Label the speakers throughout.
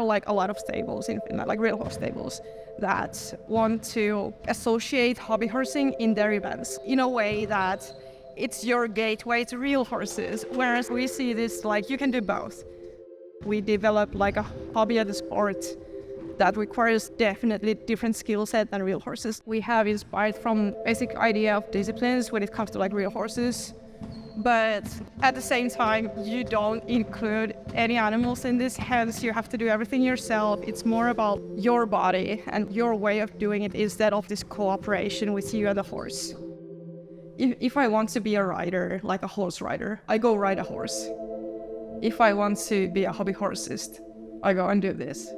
Speaker 1: like a lot of stables in Finland, like real horse stables, that want to associate hobby horsing in their events in a way that it's your gateway to real horses, whereas we see this like you can do both. We develop like a hobby as a sport that requires definitely different skill set than real horses. We have inspired from basic idea of disciplines when it comes to like real horses, but at the same time you don't include any animals in this, hence you have to do everything yourself. It's more about your body and your way of doing it instead of this cooperation with you and the horse. If I want to be a rider, like a horse rider, I go ride a horse. If I want to be a hobby horsist, I go and do this.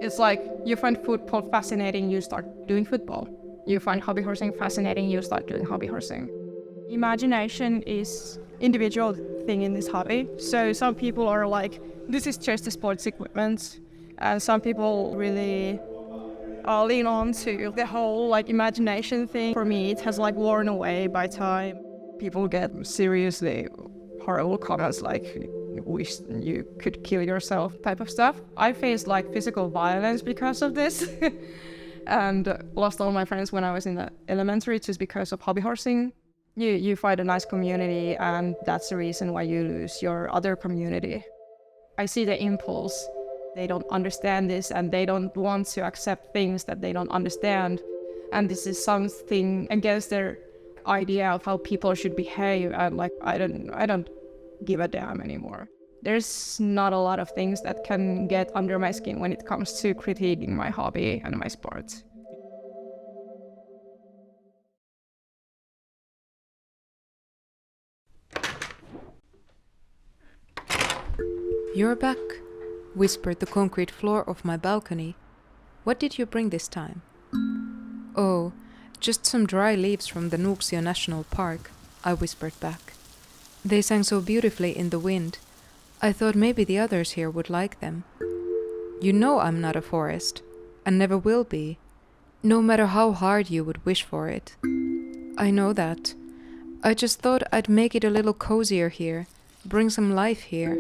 Speaker 1: It's like you find football fascinating, you start doing football. You find hobby horsing fascinating, you start doing hobby horsing. Imagination is individual thing in this hobby. So some people are like, this is just a sports equipment. And some people really lean on to the whole like imagination thing. For me, it has like worn away by time. People get seriously horrible comments like, wish you could kill yourself type of stuff. I faced like physical violence because of this and lost all my friends when I was in the elementary just because of hobby horsing. You find a nice community and that's the reason why you lose your other community. I see the impulse. They don't understand this and they don't want to accept things that they don't understand. And this is something against their idea of how people should behave. And like, I don't give a damn anymore. There's not a lot of things that can get under my skin when it comes to critiquing my hobby and my sport.
Speaker 2: "You're back," whispered the concrete floor of my balcony. "What did you bring this time?" "Oh, just some dry leaves from the Nuuksio National Park," I whispered back. "They sang so beautifully in the wind. I thought maybe the others here would like them. You know I'm not a forest, and never will be, no matter how hard you would wish for it. I know that. I just thought I'd make it a little cozier here, bring some life here.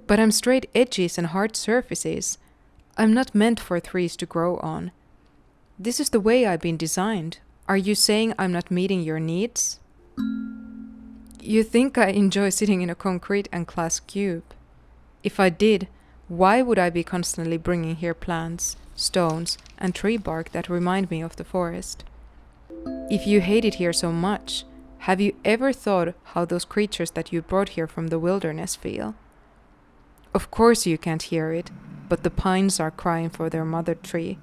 Speaker 2: But I'm straight edges and hard surfaces. I'm not meant for trees to grow on. This is the way I've been designed. Are you saying I'm not meeting your needs?" "You think I enjoy sitting in a concrete and glass cube? If I did, why would I be constantly bringing here plants, stones, and tree bark that remind me of the forest? If you hate it here so much, have you ever thought how those creatures that you brought here from the wilderness feel? Of course you can't hear it, but the pines are crying for their mother tree.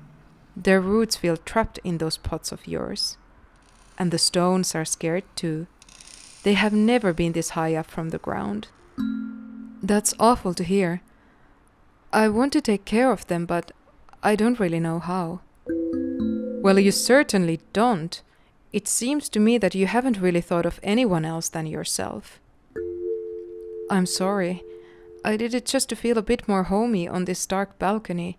Speaker 2: Their roots feel trapped in those pots of yours. And the stones are scared too. They have never been this high up from the ground. That's awful to hear. I want to take care of them, but I don't really know how." "Well, you certainly don't. It seems to me that you haven't really thought of anyone else than yourself." "I'm sorry. I did it just to feel a bit more homey on this dark balcony.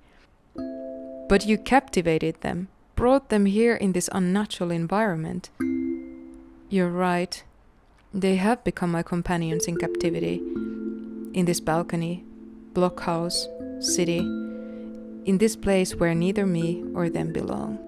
Speaker 2: But you captivated them, brought them here in this unnatural environment. You're right. They have become my companions in captivity. In this balcony, blockhouse, city, in this place where neither me or them belong."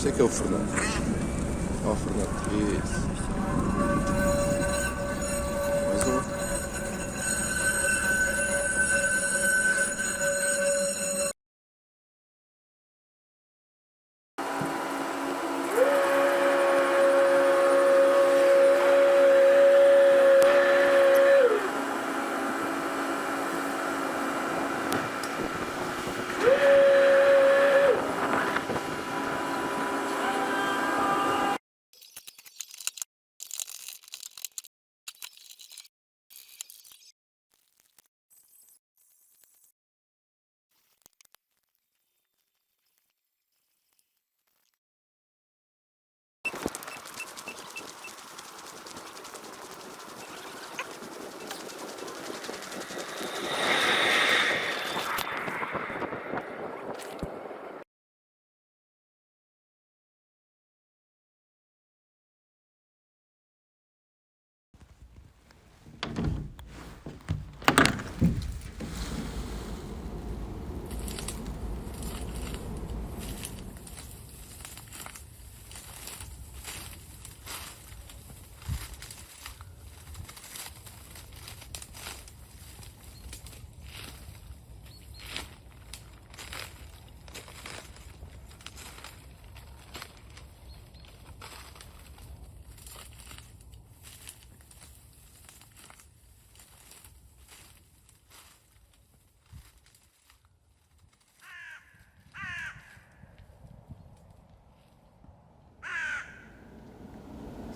Speaker 3: Isto é que é o Fernando. Ó, Fernando. Isso. Mais um.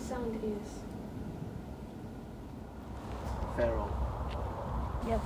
Speaker 4: Sound is
Speaker 5: feral.
Speaker 4: yes.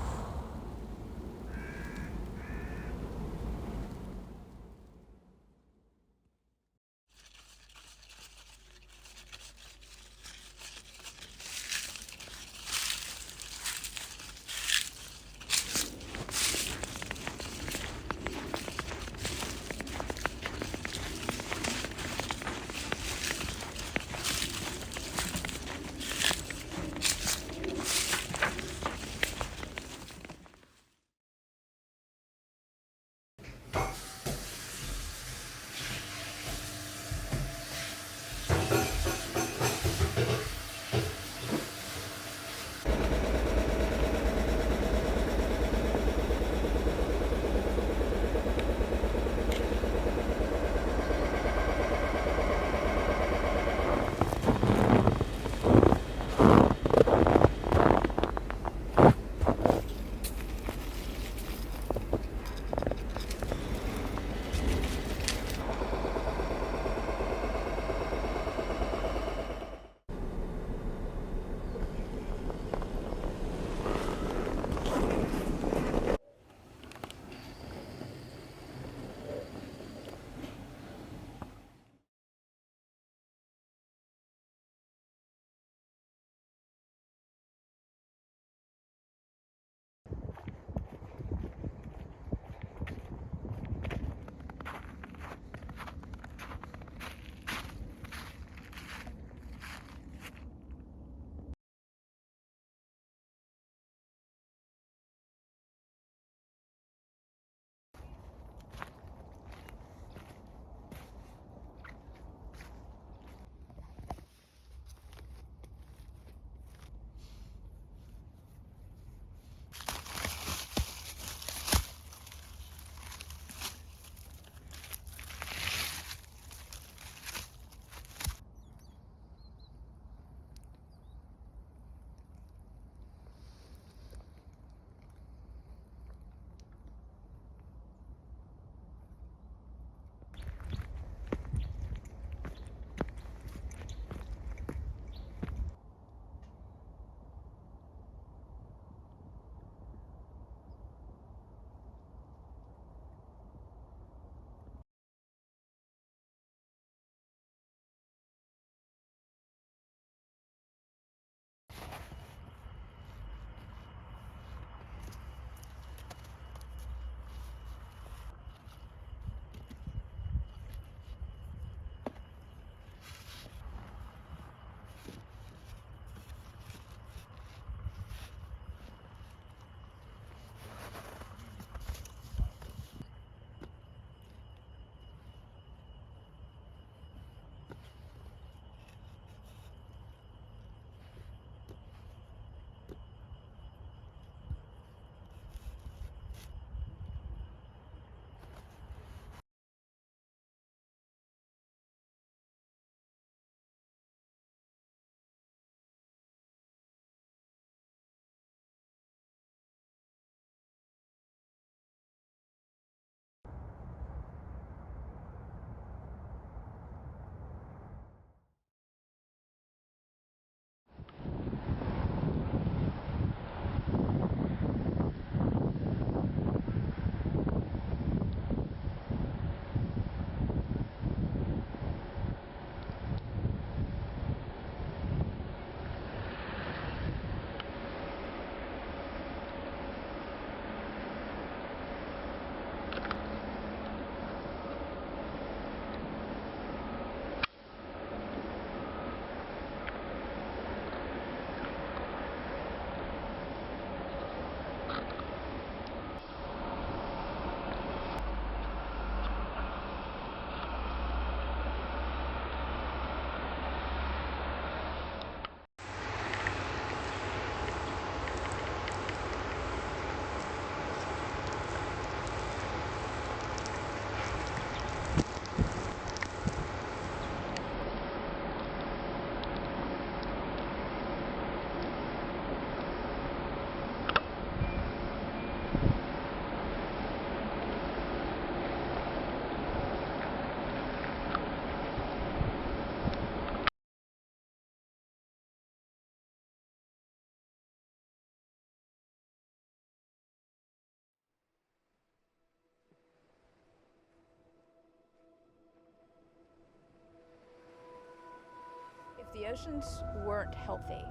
Speaker 5: oceans weren't healthy,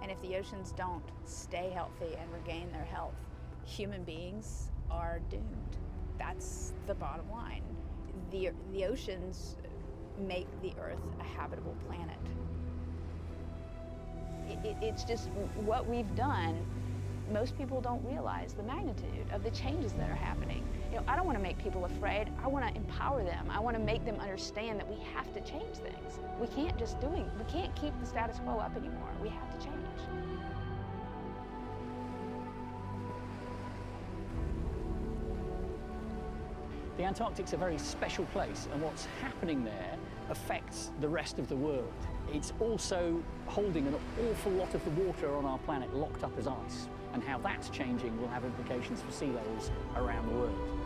Speaker 5: and if the oceans don't stay healthy and regain their health, human beings are doomed. That's the bottom line. The oceans make the Earth a habitable planet. It's just what we've done. Most people don't realize the magnitude of the changes that are happening. You know, I don't want to make people afraid. I want to empower them. I want to make them understand that we have to change things. We can't just we can't keep the status quo up anymore. We have to change.
Speaker 6: The Antarctic's a very special place, and what's happening there affects the rest of the world. It's also holding an awful lot of the water on our planet locked up as ice, and how that's changing will have implications for sea levels around the world.